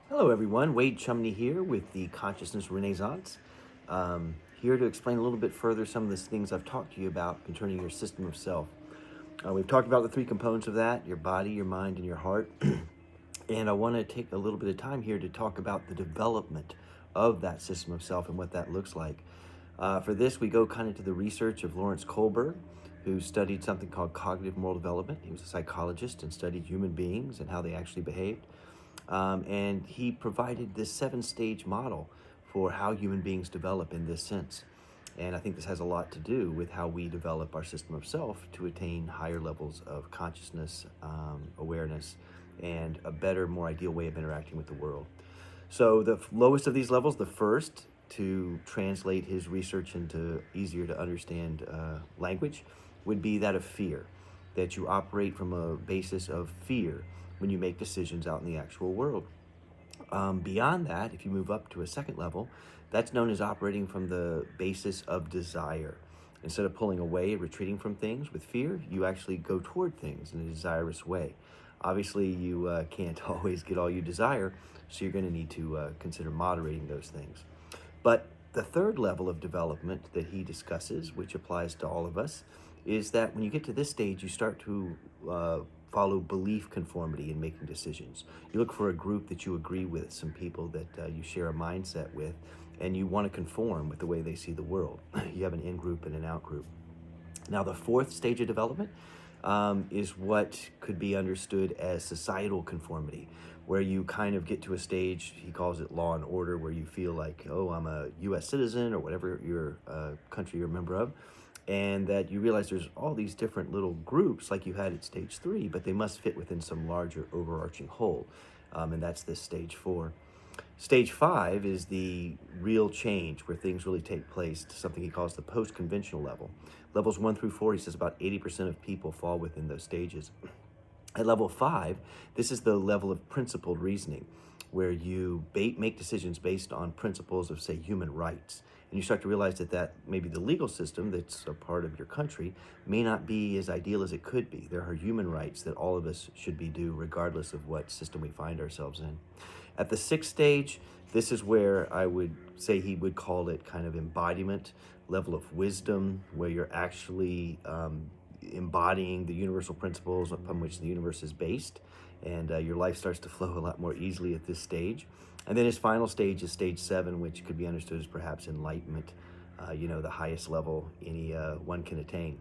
Hello, everyone. Wade Chumney here with the Consciousness Renaissance. Here to explain a little bit further some of the things I've talked to you about concerning your system of self. We've talked about the three components of that: your body, your mind, and your heart. And I want to take a little bit of time here to talk about the development of that system of self and what that looks like. For this, we go kind of to the research of Lawrence Kohlberg, who studied something called cognitive moral development. He was a psychologist and studied human beings and how they actually behaved. And he provided this 7-stage model for how human beings develop in this sense. And I think this has a lot to do with how we develop our system of self to attain higher levels of consciousness, awareness, and a better, more ideal way of interacting with the world. So the lowest of these levels, the first, to translate his research into easier to understand language, would be that of fear, that you operate from a basis of fear when you make decisions out in the actual world. Beyond that, if you move up to a second level, that's known as operating from the basis of desire. Instead of pulling away, retreating from things with fear, you actually go toward things in a desirous way. Obviously, you can't always get all you desire, so you're going to need to consider moderating those things. But the third level of development that he discusses, which applies to all of us, is that when you get to this stage, you start to follow belief conformity in making decisions. You look for a group that you agree with, some people that you share a mindset with, and you want to conform with the way they see the world. You have an in-group and an out-group. Now, the fourth stage of development is what could be understood as societal conformity, where you kind of get to a stage, he calls it law and order, where you feel like, oh, I'm a U.S. citizen or whatever your country you're a member of, and that you realize there's all these different little groups like you had at stage 3, but they must fit within some larger overarching whole, and that's this stage 4. Stage 5 is the real change where things really take place to something he calls the post-conventional level. Levels 1 through 4, he says about 80% of people fall within those stages. At level 5, this is the level of principled reasoning, where you make decisions based on principles of, say, human rights. And you start to realize that maybe the legal system that's a part of your country may not be as ideal as it could be. There are human rights that all of us should be due, regardless of what system we find ourselves in. At the 6th stage, this is where I would say he would call it kind of embodiment, level of wisdom, where you're actually embodying the universal principles upon which the universe is based, and your life starts to flow a lot more easily at this stage. And then his final stage is stage 7, which could be understood as perhaps enlightenment, the highest level any one can attain.